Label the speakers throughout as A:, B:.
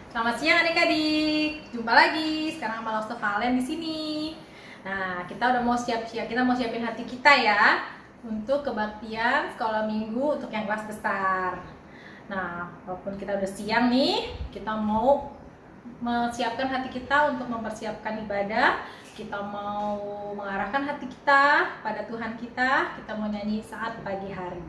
A: Selamat siang adik-adik. Jumpa lagi sekarang sama Lauste Valen di sini. Nah, kita udah mau siap-siap. Kita mau siapin hati kita ya untuk kebaktian sekolah minggu untuk yang kelas besar. Nah, walaupun kita udah siang nih, kita mau menyiapkan hati kita untuk mempersiapkan ibadah. Kita mau mengarahkan hati kita pada Tuhan kita. Kita mau nyanyi saat pagi hari.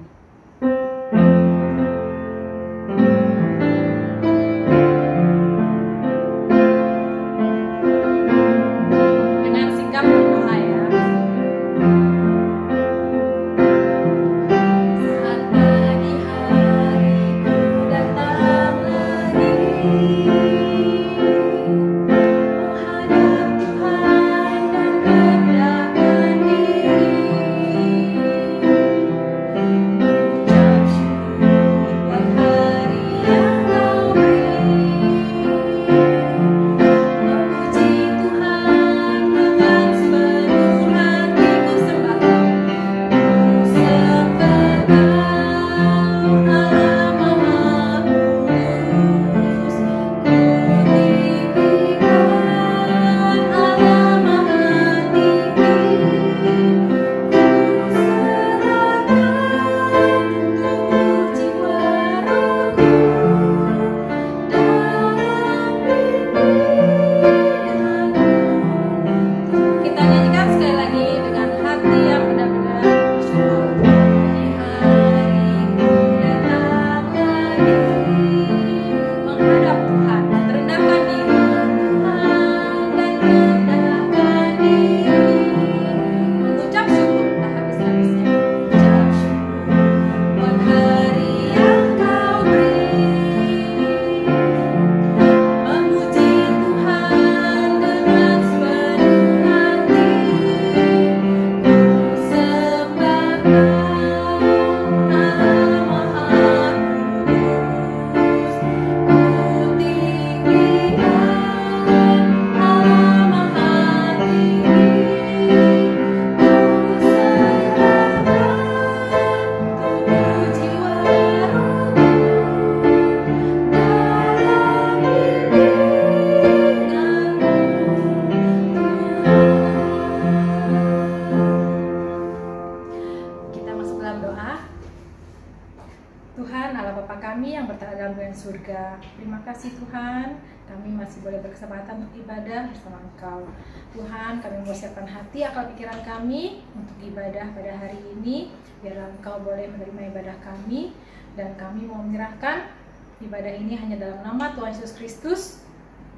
A: Tuhan Allah Bapa kami yang berada dalam kerajaan surga, terima kasih Tuhan, kami masih boleh berkesempatan untuk ibadah bersama Engkau. Tuhan, kami mempersiapkan hati, akal, pikiran kami untuk ibadah pada hari ini, biarlah Engkau boleh menerima ibadah kami, dan kami mau menyerahkan ibadah ini hanya dalam nama Tuhan Yesus Kristus,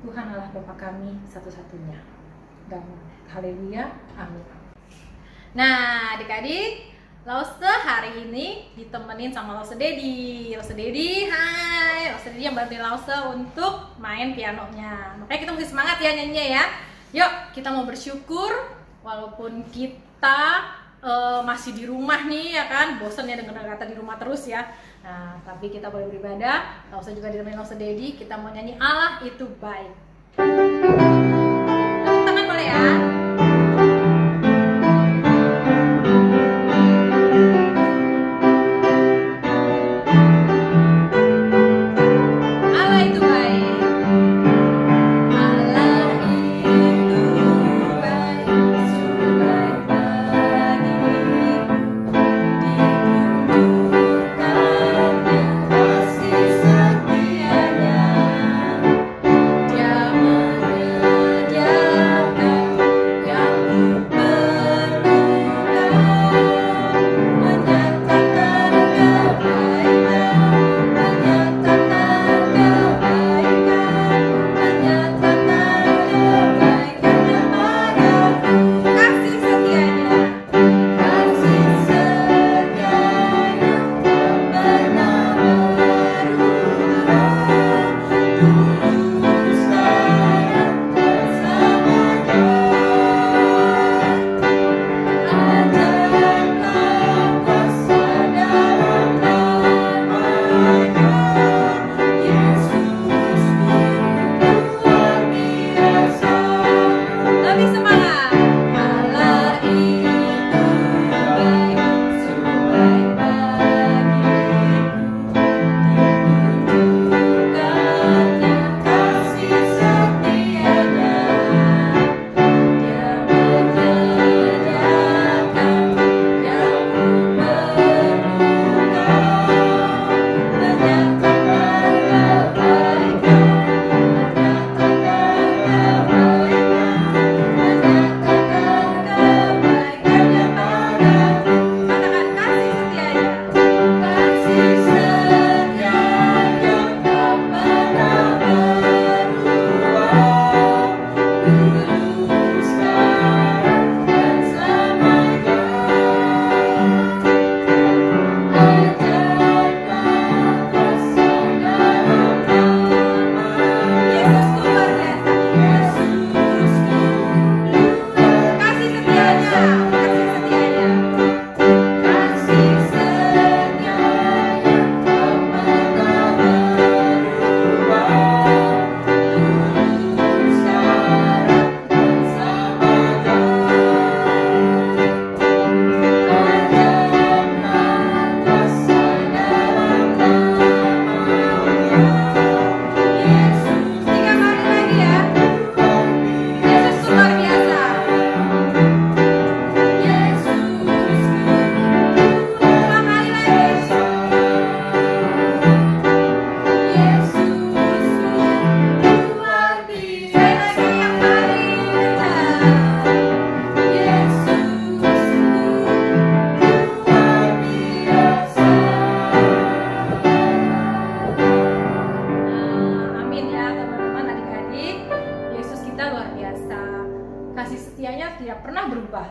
A: Tuhan Allah Bapa kami satu-satunya. Dan haleluya, amin. Nah, adik-adik, Lauste hari ini ditemenin sama Lauste Dedi. Lauste Dedi, hai. Lauste Dedi yang bantuin Lauste untuk main pianonya. Makanya kita mesti semangat ya nyanyinya ya. Yuk, kita mau bersyukur walaupun kita masih di rumah nih ya kan. Bosan ya dengar kata di rumah terus ya. Nah, tapi kita boleh beribadah. Lauste juga ditemenin Lauste Dedi. Kita mau nyanyi Allah itu baik. Tangan boleh ya.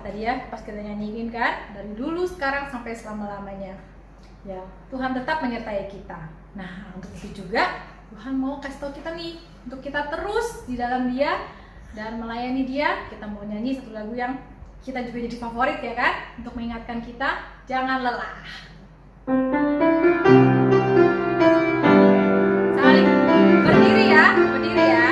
A: tadi ya pas kita nyanyiin kan, dari dulu, sekarang, sampai selama-lamanya. Ya, Tuhan tetap menyertai kita. Nah, untuk itu juga Tuhan mau kasih tahu kita nih, untuk kita terus di dalam Dia dan melayani Dia. Kita mau nyanyi satu lagu yang kita juga jadi favorit ya kan, untuk mengingatkan kita jangan lelah. Saling berdiri ya, berdiri ya.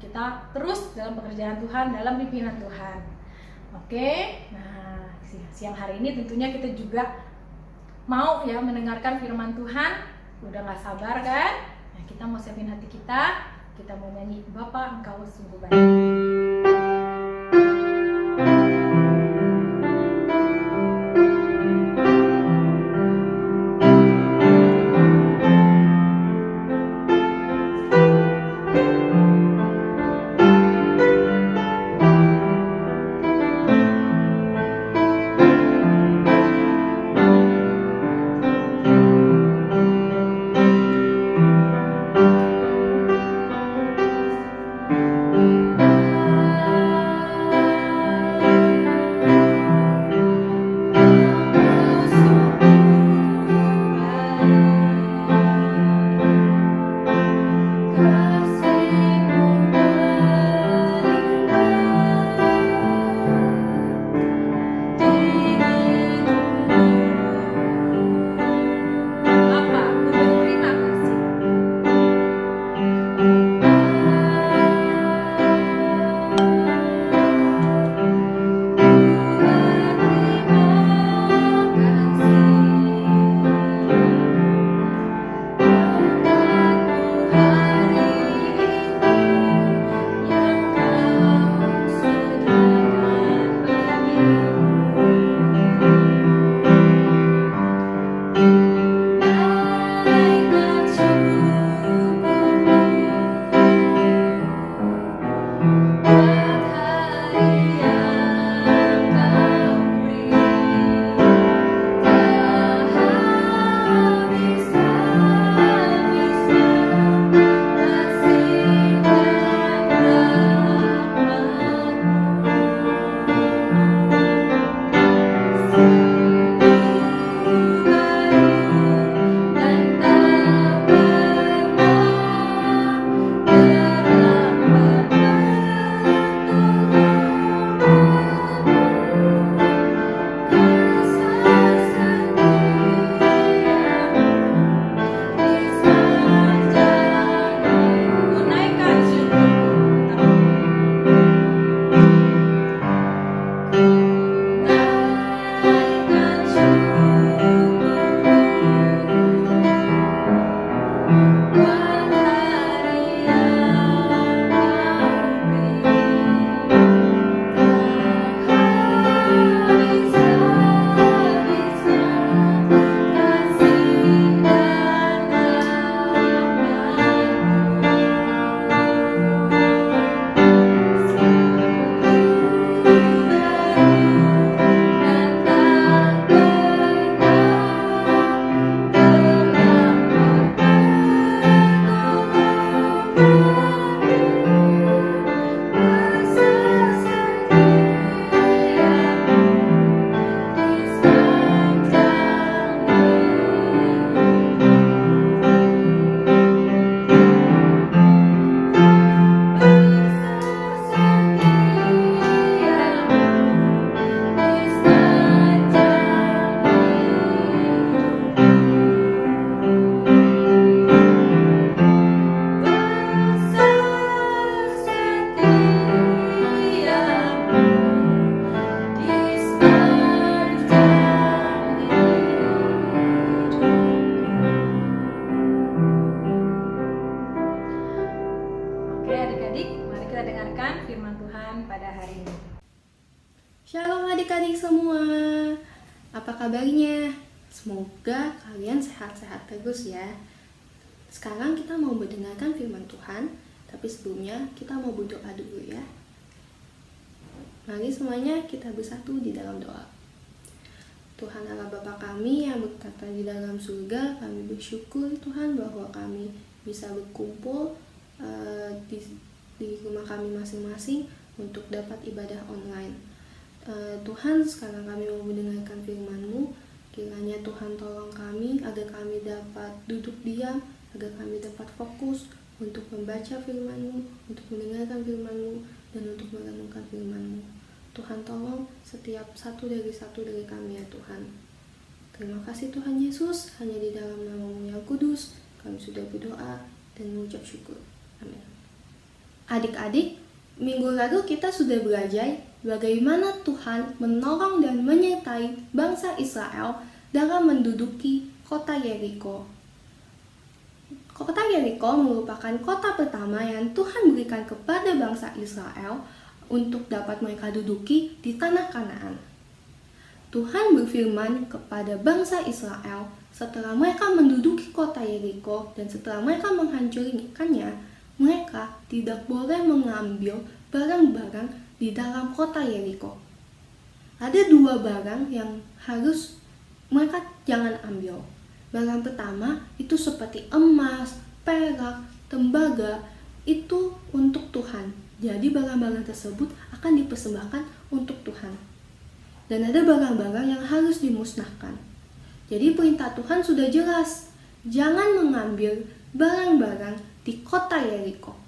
A: Kita terus dalam pekerjaan Tuhan, dalam pimpinan Tuhan. Oke, nah siang hari ini tentunya kita juga mau ya mendengarkan firman Tuhan. Udah gak sabar kan? Nah, kita mau siapin hati kita mau nyanyi Bapa Engkau Sungguh Baik.
B: Shalom adik-adik semua, apa kabarnya? Semoga kalian sehat-sehat terus ya. Sekarang kita mau mendengarkan firman Tuhan, tapi sebelumnya kita mau berdoa dulu ya. Mari semuanya kita bersatu di dalam doa. Tuhan Allah Bapa kami yang berkata di dalam surga, kami bersyukur Tuhan bahwa kami bisa berkumpul di rumah kami masing-masing untuk dapat ibadah online. Tuhan, sekarang kami mau mendengarkan firman-Mu. Kiranya Tuhan tolong kami agar kami dapat duduk diam, agar kami dapat fokus untuk membaca firman-Mu, untuk mendengarkan firman-Mu, dan untuk merenungkan firman-Mu. Tuhan tolong setiap satu dari kami ya Tuhan. Terima kasih Tuhan Yesus, hanya di dalam nama-Mu yang kudus kami sudah berdoa dan mengucap syukur. Amin. Adik-adik, minggu lalu kita sudah belajar bagaimana Tuhan menolong dan menyertai bangsa Israel dalam menduduki kota Yeriko. Kota Yeriko merupakan kota pertama yang Tuhan berikan kepada bangsa Israel untuk dapat mereka duduki di tanah Kanaan. Tuhan berfirman kepada bangsa Israel setelah mereka menduduki kota Yeriko dan setelah mereka menghancurkannya, mereka tidak boleh mengambil barang-barang di dalam kota Yeriko. Ada dua barang yang harus mereka jangan ambil. Barang pertama itu seperti emas, perak, tembaga, itu untuk Tuhan. Jadi barang-barang tersebut akan dipersembahkan untuk Tuhan. Dan ada barang-barang yang harus dimusnahkan. Jadi perintah Tuhan sudah jelas, jangan mengambil barang-barang di kota Yeriko.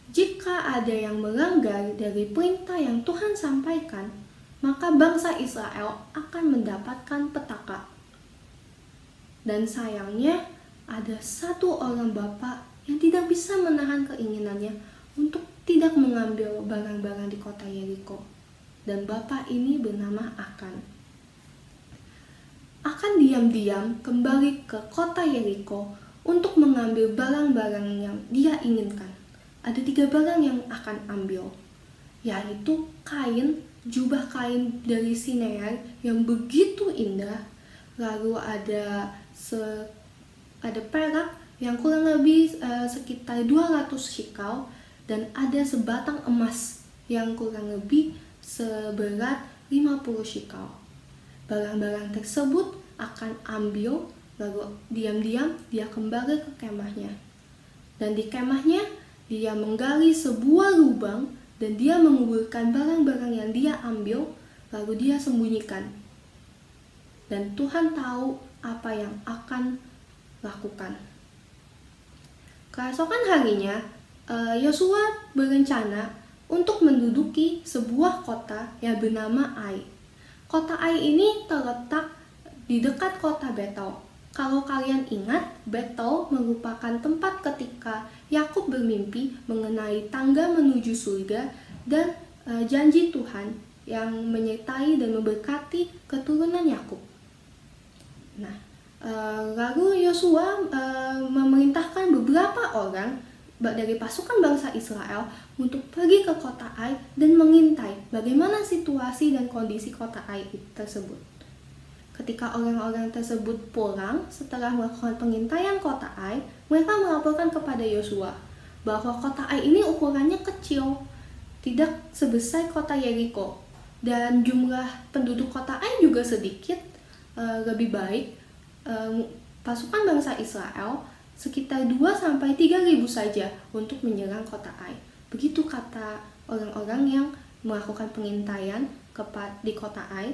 B: Jika ada yang melanggar dari perintah yang Tuhan sampaikan, maka bangsa Israel akan mendapatkan petaka. Dan sayangnya, ada satu orang bapa yang tidak bisa menahan keinginannya untuk tidak mengambil barang-barang di kota Yeriko. Dan bapa ini bernama Akan. Akan diam-diam kembali ke kota Yeriko untuk mengambil barang-barang yang dia inginkan. Ada 3 barang yang akan ambil, yaitu kain, jubah kain dari Sinear yang begitu indah, lalu ada perak yang kurang lebih sekitar 200 shikal, dan ada sebatang emas yang kurang lebih seberat 50 shikal. Barang-barang tersebut akan ambil, lalu diam-diam dia kembali ke kemahnya. Dan di kemahnya dia menggali sebuah lubang dan dia menguburkan barang-barang yang dia ambil, lalu dia sembunyikan. Dan Tuhan tahu apa yang akan lakukan. Keesokan harinya, Yosua berencana untuk menduduki sebuah kota yang bernama Ai. Kota Ai ini terletak di dekat kota Betel. Kalau kalian ingat, Betel merupakan tempat ketika Yakub bermimpi mengenai tangga menuju surga dan janji Tuhan yang menyertai dan memberkati keturunan Yakub. Nah, lalu Yosua memerintahkan beberapa orang dari pasukan bangsa Israel untuk pergi ke kota Ai dan mengintai bagaimana situasi dan kondisi kota Ai tersebut. Ketika orang-orang tersebut pulang setelah melakukan pengintaian kota Ai, mereka melaporkan kepada Yosua bahwa kota Ai ini ukurannya kecil, tidak sebesar kota Yeriko, dan jumlah penduduk kota Ai juga sedikit. Lebih baik pasukan bangsa Israel sekitar 2-3 ribu saja untuk menyerang kota Ai. Begitu kata orang-orang yang melakukan pengintaian di kota Ai,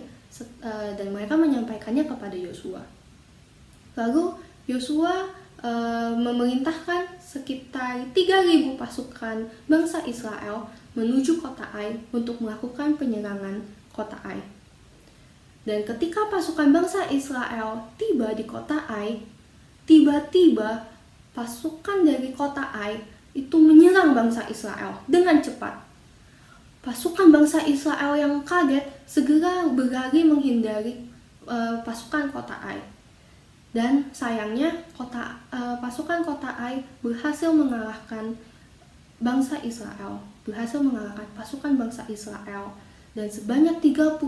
B: dan mereka menyampaikannya kepada Yosua. Lalu Yosua memerintahkan sekitar 3.000 pasukan bangsa Israel menuju kota Ai untuk melakukan penyerangan kota Ai. Dan ketika pasukan bangsa Israel tiba di kota Ai, tiba-tiba pasukan dari kota Ai itu menyerang bangsa Israel dengan cepat. Pasukan bangsa Israel yang kaget segera berlari menghindari pasukan kota Ai. Dan sayangnya pasukan kota Ai berhasil mengalahkan pasukan bangsa Israel dan sebanyak 36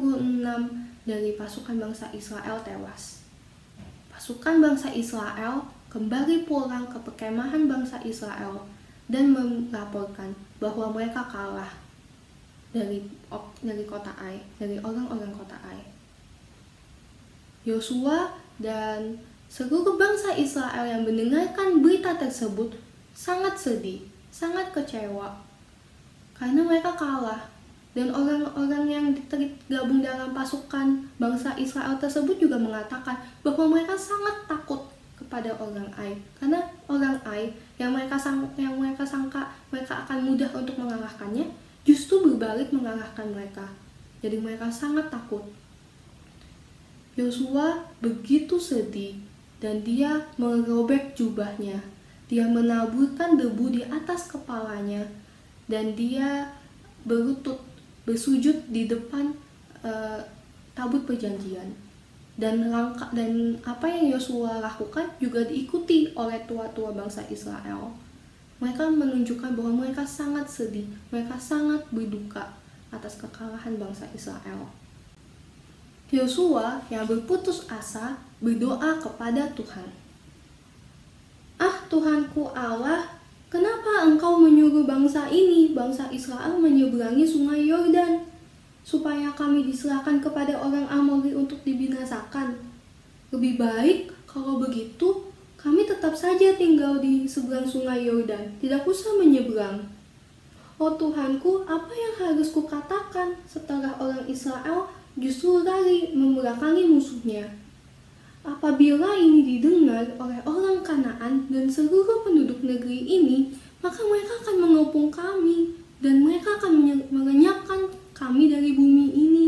B: dari pasukan bangsa Israel tewas. Pasukan bangsa Israel kembali pulang ke perkemahan bangsa Israel dan melaporkan bahwa mereka kalah dari kota Ai, dari orang-orang kota Ai. Yosua dan seluruh bangsa Israel yang mendengarkan berita tersebut sangat sedih, sangat kecewa karena mereka kalah. Dan orang-orang yang tergabung dalam pasukan bangsa Israel tersebut juga mengatakan bahwa mereka sangat takut kepada orang Ai, karena orang Ai yang mereka sangka mereka akan mudah untuk mengalahkannya, justru berbalik mengalahkan mereka. Jadi mereka sangat takut. Yosua begitu sedih dan dia merobek jubahnya. Dia menaburkan debu di atas kepalanya dan dia bersujud di depan tabut perjanjian. Dan apa yang Yosua lakukan juga diikuti oleh tua-tua bangsa Israel. Mereka menunjukkan bahwa mereka sangat sedih, mereka sangat berduka atas kekalahan bangsa Israel. Yosua yang berputus asa berdoa kepada Tuhan. "Ah Tuhanku Allah, kenapa Engkau menyuruh bangsa ini, bangsa Israel, menyeberangi sungai Yordan, supaya kami diserahkan kepada orang Amori untuk dibinasakan? Lebih baik kalau begitu, kami tetap saja tinggal di seberang sungai Yordan, tidak usah menyeberang. Oh Tuhanku, apa yang harus kukatakan setelah orang Israel justru lari membelakangi musuhnya? Apabila ini didengar oleh orang Kanaan dan seluruh penduduk negeri ini, maka mereka akan mengepung kami dan mereka akan melenyapkan kami dari bumi ini.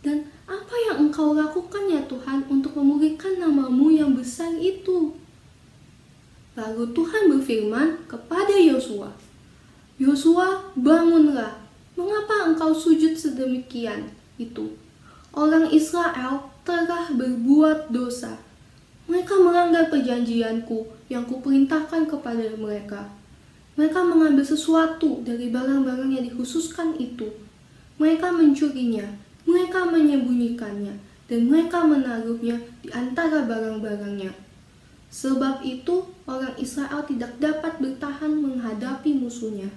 B: Dan apa yang Engkau lakukan ya Tuhan untuk memulihkan nama-Mu yang besar itu?" Lalu Tuhan berfirman kepada Yosua, "Yosua, bangunlah. Mengapa engkau sujud sedemikian itu? Orang Israel telah berbuat dosa. Mereka melanggar perjanjianku yang kuperintahkan kepada mereka. Mereka mengambil sesuatu dari barang-barang yang dikhususkan itu. Mereka mencurinya, mereka menyembunyikannya, dan mereka menaruhnya di antara barang-barangnya. Sebab itu, orang Israel tidak dapat bertahan menghadapi musuhnya.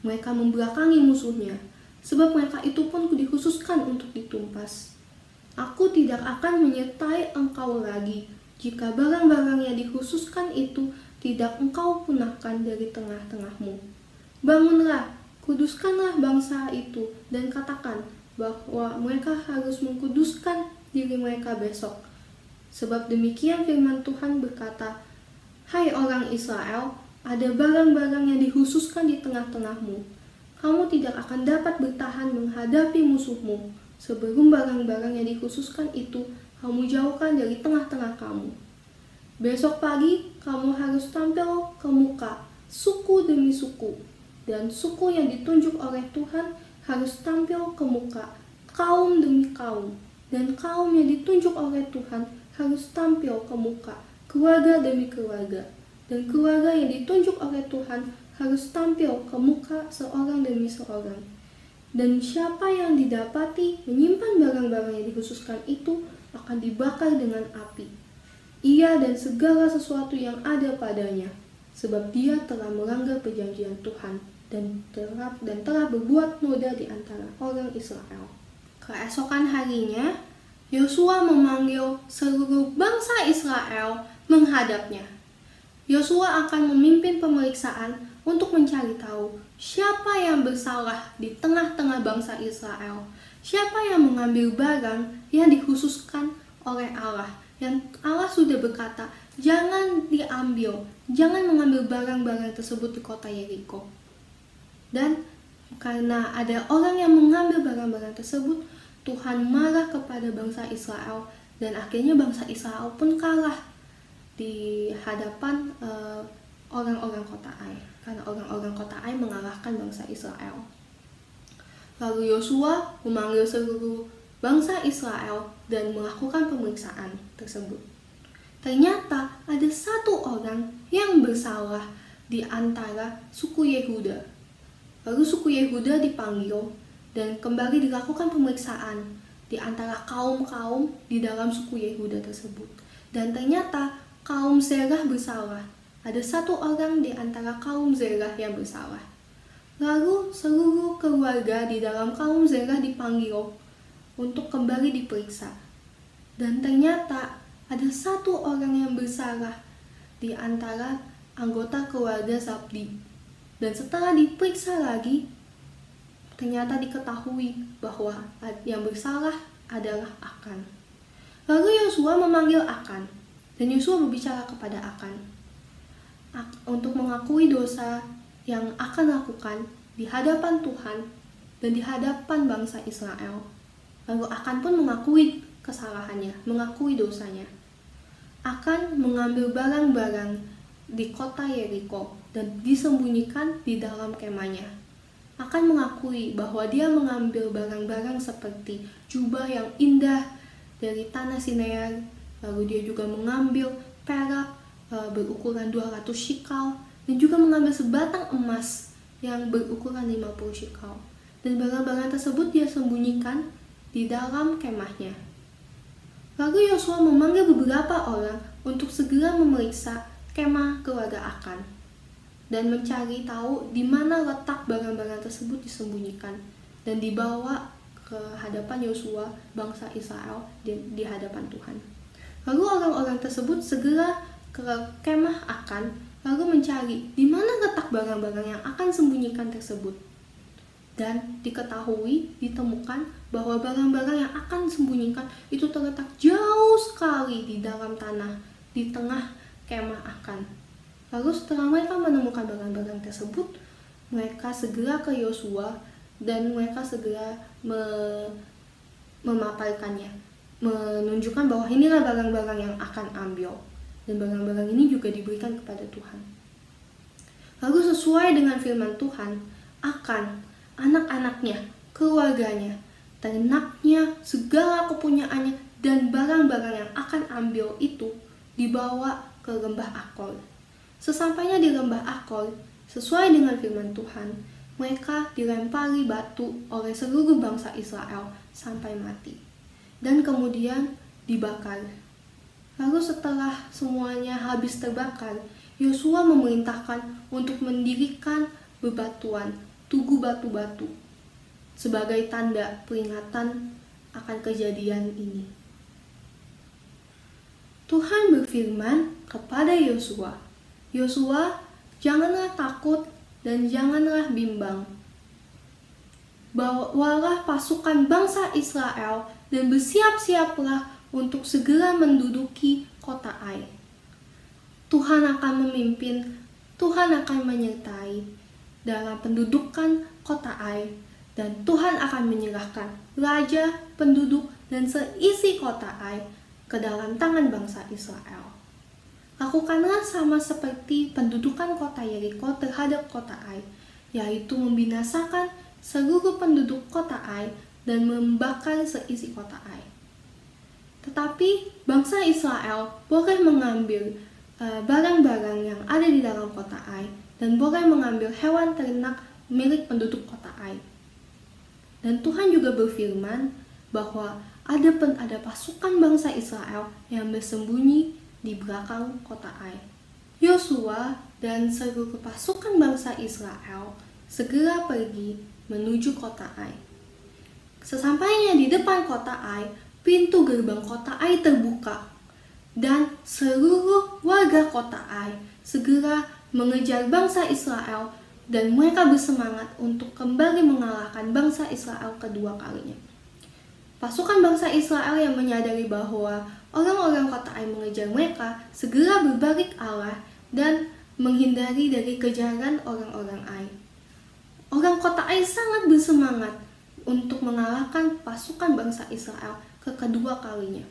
B: Mereka membelakangi musuhnya, sebab mereka itu pun dikhususkan untuk ditumpas. Aku tidak akan menyertai engkau lagi, jika barang-barang yang dikhususkan itu tidak engkau punahkan dari tengah-tengahmu. Bangunlah, kuduskanlah bangsa itu, dan katakan bahwa mereka harus mengkuduskan diri mereka besok. Sebab demikian firman Tuhan berkata, Hai orang Israel, ada barang-barang yang dikhususkan di tengah-tengahmu. Kamu tidak akan dapat bertahan menghadapi musuhmu, sebelum barang-barang yang dikhususkan itu kamu jauhkan dari tengah-tengah kamu. Besok pagi kamu harus tampil ke muka, suku demi suku, dan suku yang ditunjuk oleh Tuhan harus tampil ke muka, kaum demi kaum, dan kaum yang ditunjuk oleh Tuhan harus tampil ke muka, keluarga demi keluarga, dan keluarga yang ditunjuk oleh Tuhan harus tampil ke muka seorang demi seorang. Dan siapa yang didapati menyimpan barang-barang yang dikhususkan itu akan dibakar dengan api. Ia dan segala sesuatu yang ada padanya, sebab dia telah melanggar perjanjian Tuhan dan telah berbuat noda di antara orang Israel. Keesokan harinya, Yosua memanggil seluruh bangsa Israel menghadapnya. Yosua akan memimpin pemeriksaan untuk mencari tahu siapa yang bersalah di tengah-tengah bangsa Israel, siapa yang mengambil barang yang dikhususkan oleh Allah, yang Allah sudah berkata, jangan diambil, jangan mengambil barang-barang tersebut di kota Yeriko. Dan karena ada orang yang mengambil barang-barang tersebut, Tuhan marah kepada bangsa Israel dan akhirnya bangsa Israel pun kalah di hadapan orang-orang kota Ai, karena orang-orang kota Ai mengalahkan bangsa Israel. Lalu Yosua memanggil seluruh bangsa Israel dan melakukan pemeriksaan tersebut. Ternyata ada satu orang yang bersalah di antara suku Yehuda. Lalu suku Yehuda dipanggil dan kembali dilakukan pemeriksaan di antara kaum-kaum di dalam suku Yehuda tersebut. Dan ternyata kaum Zerah bersalah. Ada satu orang di antara kaum Zerah yang bersalah. Lalu seluruh keluarga di dalam kaum Zerah dipanggil untuk kembali diperiksa. Dan ternyata ada satu orang yang bersalah di antara anggota keluarga Zabdi. Dan setelah diperiksa lagi, ternyata diketahui bahwa yang bersalah adalah Akan. Lalu Yosua memanggil Akan, dan Yosua berbicara kepada Akan untuk mengakui dosa yang Akan lakukan di hadapan Tuhan dan di hadapan bangsa Israel. Lalu Akan pun mengakui kesalahannya, mengakui dosanya. Akan mengambil barang-barang di kota Yeriko dan disembunyikan di dalam kemahnya. Akan mengakui bahwa dia mengambil barang-barang seperti jubah yang indah dari tanah Sinear, lalu dia juga mengambil perak berukuran 200 shikal, dan juga mengambil sebatang emas yang berukuran 50 shikal. Dan barang-barang tersebut dia sembunyikan di dalam kemahnya. Lalu Yosua memanggil beberapa orang untuk segera memeriksa kemah keluarga Akan dan mencari tahu di mana letak barang-barang tersebut disembunyikan dan dibawa ke hadapan Yosua bangsa Israel di hadapan Tuhan. Lalu orang-orang tersebut segera ke kemah Akan lalu mencari di mana letak barang-barang yang Akan sembunyikan tersebut. Dan diketahui, ditemukan bahwa barang-barang yang Akan sembunyikan itu terletak jauh sekali di dalam tanah, di tengah kemah Akan. Lalu setelah mereka menemukan barang-barang tersebut, mereka segera ke Yosua dan mereka segera memaparkannya, menunjukkan bahwa inilah barang-barang yang Akan ambil, dan barang-barang ini juga diberikan kepada Tuhan. Lalu sesuai dengan firman Tuhan, Akan, anak-anaknya, keluarganya, ternaknya, segala kepunyaannya, dan barang-barang yang Akan ambil itu dibawa ke lembah Akor. Sesampainya di lembah Akor, sesuai dengan firman Tuhan, mereka dilempari batu oleh seluruh bangsa Israel sampai mati. Dan kemudian dibakar. Lalu setelah semuanya habis terbakar, Yosua memerintahkan untuk mendirikan bebatuan, tugu batu-batu, sebagai tanda peringatan akan kejadian ini. Tuhan berfirman kepada Yosua, "Yosua, janganlah takut dan janganlah bimbang. Bawalah pasukan bangsa Israel dan bersiap-siaplah untuk segera menduduki kota Ai. Tuhan akan memimpin, Tuhan akan menyertai dalam pendudukan kota Ai, dan Tuhan akan menyerahkan raja, penduduk, dan seisi kota Ai ke dalam tangan bangsa Israel. Lakukanlah sama seperti pendudukan kota Yeriko terhadap kota Ai, yaitu membinasakan seluruh penduduk kota Ai dan membakar seisi kota Ai. Tetapi bangsa Israel boleh mengambil barang-barang yang ada di dalam kota Ai dan boleh mengambil hewan ternak milik penduduk kota Ai." Dan Tuhan juga berfirman bahwa ada pasukan bangsa Israel yang bersembunyi di belakang kota Ai. Yosua dan seluruh pasukan bangsa Israel segera pergi menuju kota Ai. Sesampainya di depan kota Ai, pintu gerbang kota Ai terbuka, dan seluruh warga kota Ai segera mengejar bangsa Israel, dan mereka bersemangat untuk kembali mengalahkan bangsa Israel kedua kalinya. Pasukan bangsa Israel yang menyadari bahwa orang-orang kota Ai mengejar mereka segera berbalik arah dan menghindari dari kejaran orang-orang Ai. Orang kota Ai sangat bersemangat untuk mengalahkan pasukan bangsa Israel ke kedua kalinya.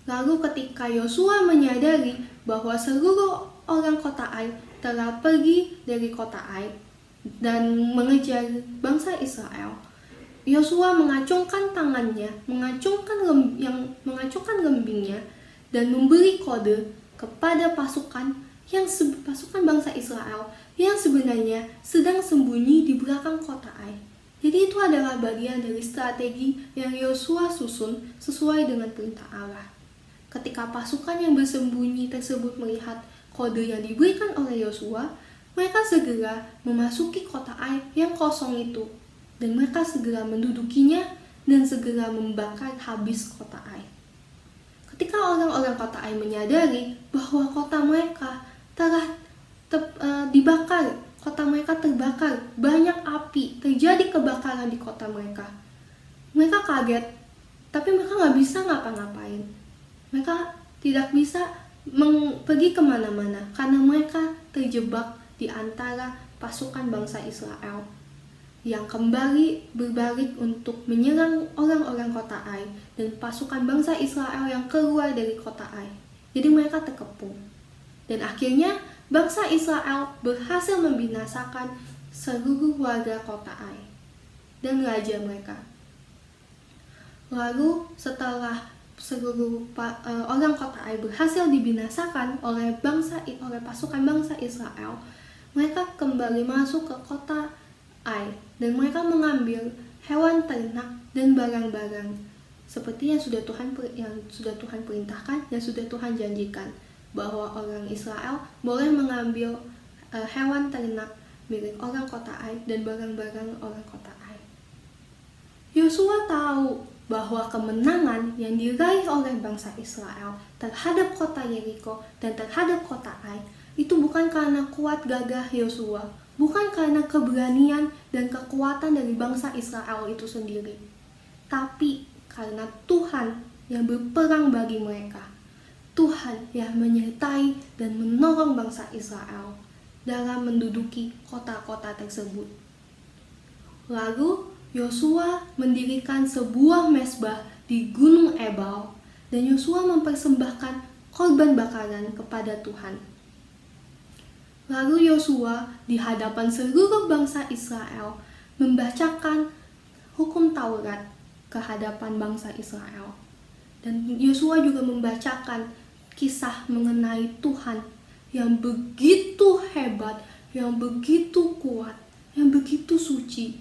B: Lalu ketika Yosua menyadari bahwa seluruh orang kota Ai telah pergi dari kota Ai dan mengejar bangsa Israel, Yosua mengacungkan tangannya, mengacungkan lembingnya, dan memberi kode kepada pasukan bangsa Israel yang sebenarnya sedang sembunyi di belakang kota Ai. Jadi itu adalah bagian dari strategi yang Yosua susun sesuai dengan perintah Allah. Ketika pasukan yang bersembunyi tersebut melihat kode yang diberikan oleh Yosua, mereka segera memasuki kota Ai yang kosong itu, dan mereka segera mendudukinya dan segera membakar habis kota Ai. Ketika orang-orang kota Ai menyadari bahwa kota mereka telah dibakar, kota mereka terbakar, banyak api, terjadi kebakaran di kota mereka. Mereka kaget, tapi mereka nggak bisa ngapa-ngapain. Mereka tidak bisa pergi kemana-mana karena mereka terjebak di antara pasukan bangsa Israel yang kembali berbalik untuk menyerang orang-orang kota Ai dan pasukan bangsa Israel yang keluar dari kota Ai. Jadi mereka terkepung. Dan akhirnya bangsa Israel berhasil membinasakan seluruh warga kota Ai dan raja mereka. Lalu setelah seluruh orang kota Ai berhasil dibinasakan oleh pasukan bangsa Israel, mereka kembali masuk ke kota Ai dan mereka mengambil hewan ternak dan barang-barang seperti yang sudah Tuhan perintahkan, yang sudah Tuhan janjikan, bahwa orang Israel boleh mengambil hewan ternak milik orang kota Ai dan barang-barang orang kota Ai. Yosua tahu bahwa kemenangan yang diraih oleh bangsa Israel terhadap kota Yeriko dan terhadap kota Ai itu bukan karena kuat gagah Yosua, bukan karena keberanian dan kekuatan dari bangsa Israel itu sendiri, tapi karena Tuhan yang berperang bagi mereka. Tuhan yang menyertai dan menolong bangsa Israel dalam menduduki kota-kota tersebut. Lalu Yosua mendirikan sebuah mezbah di Gunung Ebal dan Yosua mempersembahkan korban bakaran kepada Tuhan. Lalu Yosua di hadapan seluruh bangsa Israel membacakan hukum Taurat ke hadapan bangsa Israel. Dan Yosua juga membacakan kisah mengenai Tuhan yang begitu hebat, yang begitu kuat, yang begitu suci,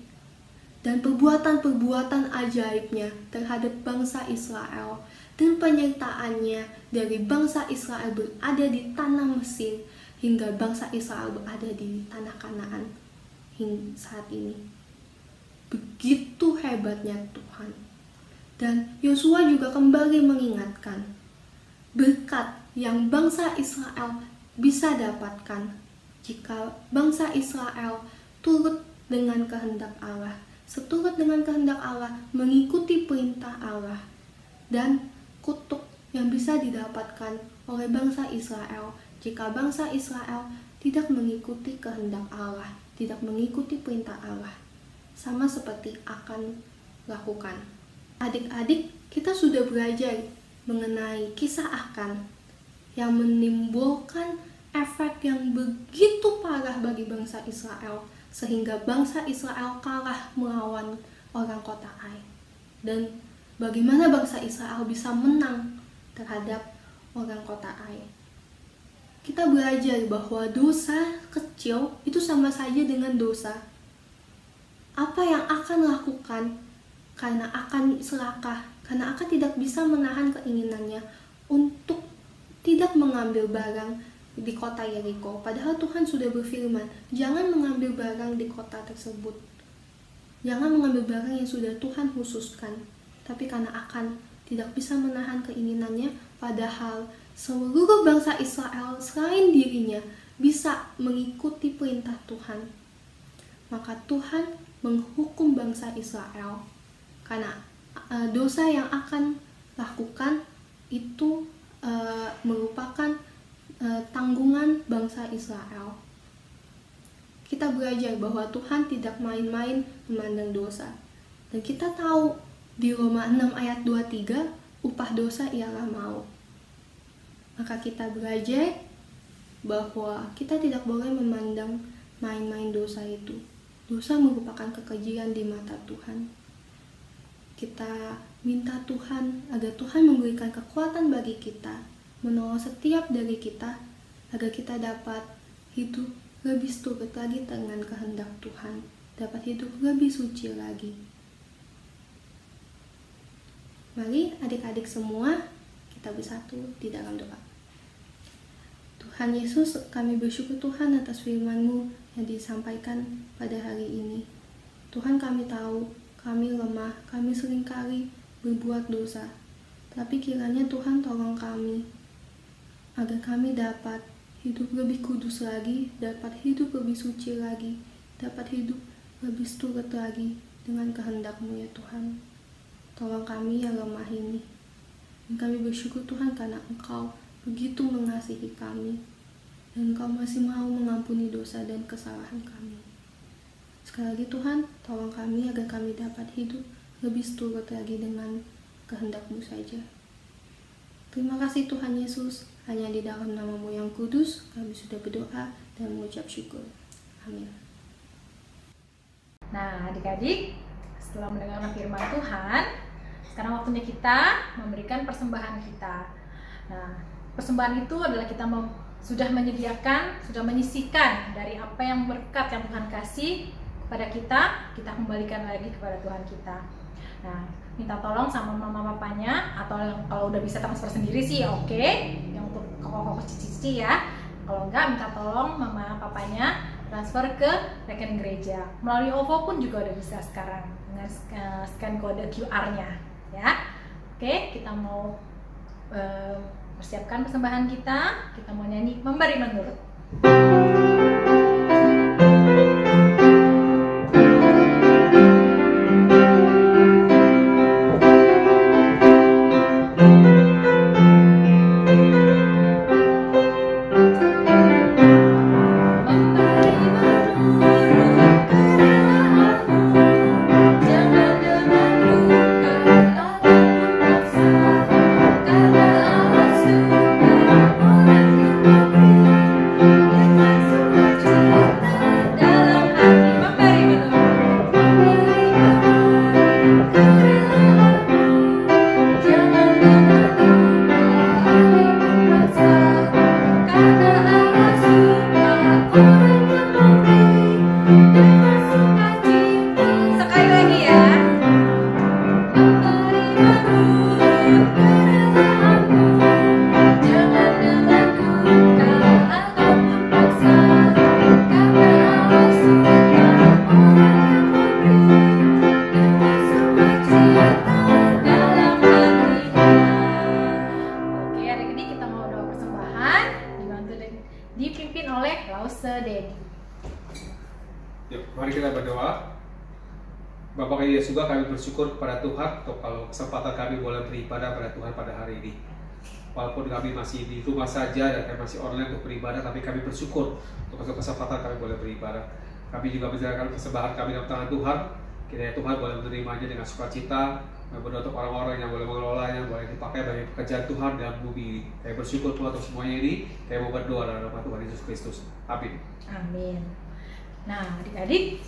B: dan perbuatan-perbuatan ajaibnya terhadap bangsa Israel, dan penyertaannya dari bangsa Israel berada di tanah Mesir hingga bangsa Israel berada di tanah Kanaan hingga saat ini. Begitu hebatnya Tuhan. Dan Yosua juga kembali mengingatkan berkat yang bangsa Israel bisa dapatkan jika bangsa Israel turut dengan kehendak Allah, seturut dengan kehendak Allah, mengikuti perintah Allah, dan kutuk yang bisa didapatkan oleh bangsa Israel jika bangsa Israel tidak mengikuti kehendak Allah, tidak mengikuti perintah Allah, sama seperti akan lakukan. Adik-adik, kita sudah belajar mengenai kisah Akan yang menimbulkan efek yang begitu parah bagi bangsa Israel, sehingga bangsa Israel kalah melawan orang kota Ai. Dan bagaimana bangsa Israel bisa menang terhadap orang kota Ai. Kita belajar bahwa dosa kecil itu sama saja dengan dosa. Apa yang akan lakukan karena akan serakah, karena akan tidak bisa menahan keinginannya untuk tidak mengambil barang di kota Yeriko. Padahal Tuhan sudah berfirman, jangan mengambil barang di kota tersebut. Jangan mengambil barang yang sudah Tuhan khususkan. Tapi karena akan tidak bisa menahan keinginannya, padahal seluruh bangsa Israel selain dirinya bisa mengikuti perintah Tuhan. Maka Tuhan menghukum bangsa Israel. Karena dosa yang akan lakukan itu merupakan tanggungan bangsa Israel. Kita belajar bahwa Tuhan tidak main-main memandang dosa. Dan kita tahu di Roma 6 ayat 23, upah dosa ialah maut. Maka kita belajar bahwa kita tidak boleh memandang main-main dosa itu. Dosa merupakan kekejian di mata Tuhan. Kita minta Tuhan agar Tuhan memberikan kekuatan bagi kita, menolong setiap dari kita agar kita dapat hidup lebih seturut lagi dengan kehendak Tuhan. dapat hidup lebih suci lagi. Mari adik-adik semua kita bersatu di dalam doa. Tuhan Yesus, kami bersyukur Tuhan atas firman-Mu yang disampaikan pada hari ini. Tuhan, kami tahu kami lemah, kami seringkali berbuat dosa. Tapi kiranya Tuhan tolong kami agar kami dapat hidup lebih kudus lagi, dapat hidup lebih suci lagi, dapat hidup lebih seturut lagi dengan kehendak-Mu ya Tuhan. Tolong kami yang lemah ini. Dan kami bersyukur Tuhan karena Engkau begitu mengasihi kami. Dan Engkau masih mau mengampuni dosa dan kesalahan kami. Sekali lagi Tuhan, tolong kami agar kami dapat hidup lebih seturut lagi dengan kehendak-Mu saja. Terima kasih Tuhan Yesus, hanya di dalam nama-Mu yang kudus kami sudah berdoa dan mengucap syukur. Amin.
A: Nah, adik-adik, setelah mendengar firman Tuhan, sekarang waktunya kita memberikan persembahan kita. Nah, persembahan itu adalah kita sudah menyediakan, sudah menyisihkan dari apa yang berkat yang Tuhan kasih kepada kita kembalikan lagi kepada Tuhan kita. Nah, minta tolong sama mama papanya, atau kalau udah bisa transfer sendiri sih oke, yang untuk koko-koko cici-cici ya. Kalau enggak, minta tolong mama papanya transfer ke rekening gereja. Melalui OVO pun juga udah bisa sekarang dengan scan kode QR-nya ya. Oke, kita mau persiapkan persembahan kita mau nyanyi Memberi Menurut. Dipimpin oleh Lause Dedi.
C: Yuk, mari kita berdoa. Bapak kami di surga, kami bersyukur kepada Tuhan untuk kalau kesempatan kami boleh beribadah pada Tuhan pada hari ini. Walaupun kami masih di rumah saja dan kami masih online untuk beribadah, tapi kami bersyukur untuk kesempatan kami boleh beribadah. Kami juga menjalankan persembahan kami dalam tangan Tuhan. Kiranya Tuhan boleh menerimanya dengan sukacita. Kami berdoa untuk orang-orang yang boleh mengelolanya, boleh dipakai bagi pekerjaan Tuhan dalam bumi ini. Kami bersyukur Tuhan untuk semuanya ini. Kami mau berdoa dalam nama Tuhan Yesus Kristus. Amin.
A: Amin. Nah, adik-adik,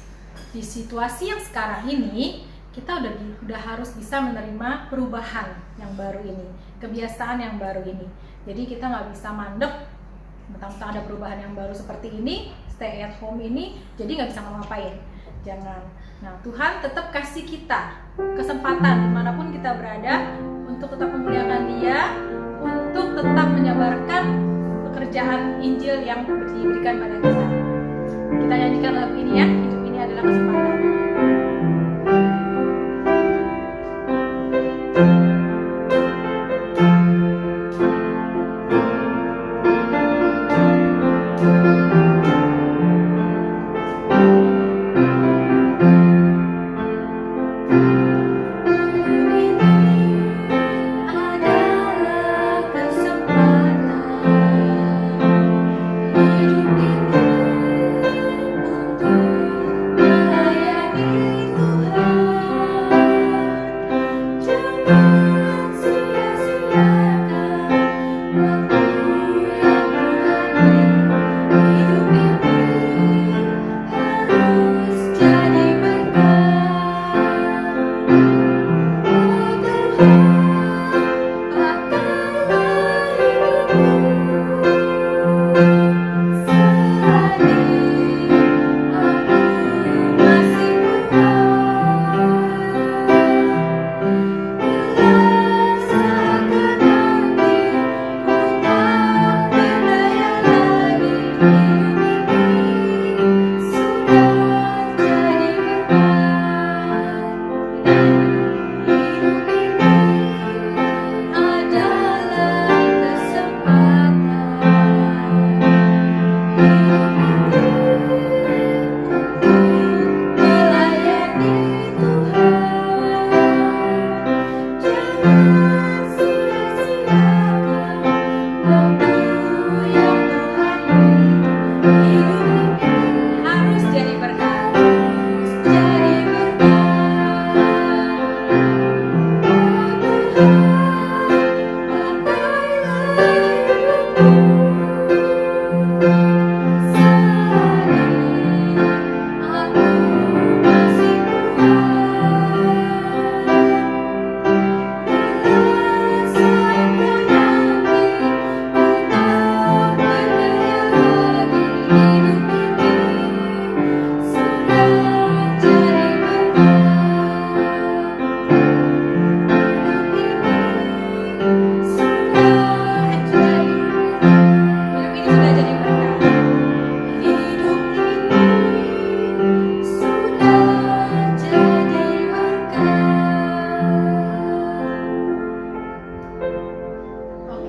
A: di situasi yang sekarang ini kita udah harus bisa menerima perubahan yang baru ini, kebiasaan yang baru ini. Jadi kita nggak bisa mandek mentang-mentang ada perubahan yang baru seperti ini, stay at home ini, jadi nggak bisa ngapain. Jangan. Nah, Tuhan tetap kasih kita kesempatan dimanapun kita berada untuk tetap memuliakan Dia, untuk tetap menyebarkan pekerjaan Injil yang diberikan pada kita. Kita nyanyikan lagu ini ya, hidup ini adalah kesempatan. Masih Harus jadi berkat,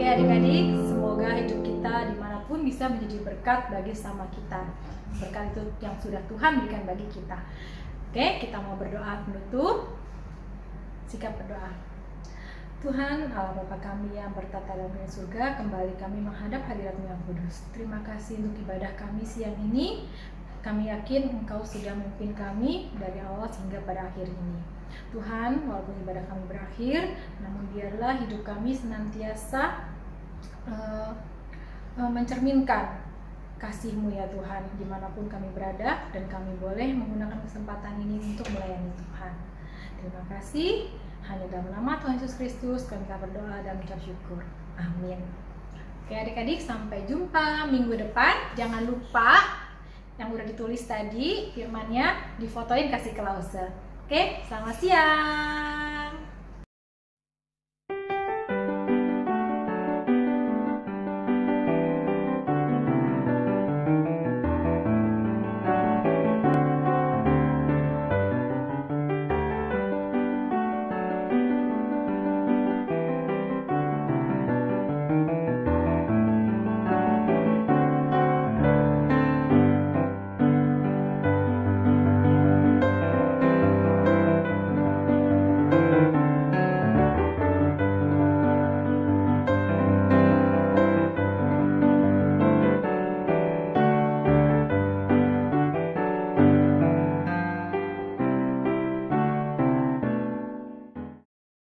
A: jadi adik-adik, semoga hidup kita dimanapun bisa menjadi berkat bagi sama kita. Berkat itu yang sudah Tuhan berikan bagi kita. Oke, kita mau berdoa menutup. Sikap berdoa. Tuhan Allah Bapa kami yang bertata dalam surga, kembali kami menghadap hadirat-Mu yang kudus. Terima kasih untuk ibadah kami siang ini. Kami yakin Engkau sudah memimpin kami dari awal hingga pada akhir ini. Tuhan, walaupun ibadah kami berakhir, namun biarlah hidup kami senantiasa mencerminkan kasih-Mu ya Tuhan, dimanapun kami berada, dan kami boleh menggunakan kesempatan ini untuk melayani Tuhan. Terima kasih, hanya dalam nama Tuhan Yesus Kristus kami berdoa dan mengucap syukur. Amin. Oke adik-adik, sampai jumpa minggu depan. Jangan lupa yang udah ditulis tadi firmannya difotoin, kasih ke Lause. Oke, selamat siang.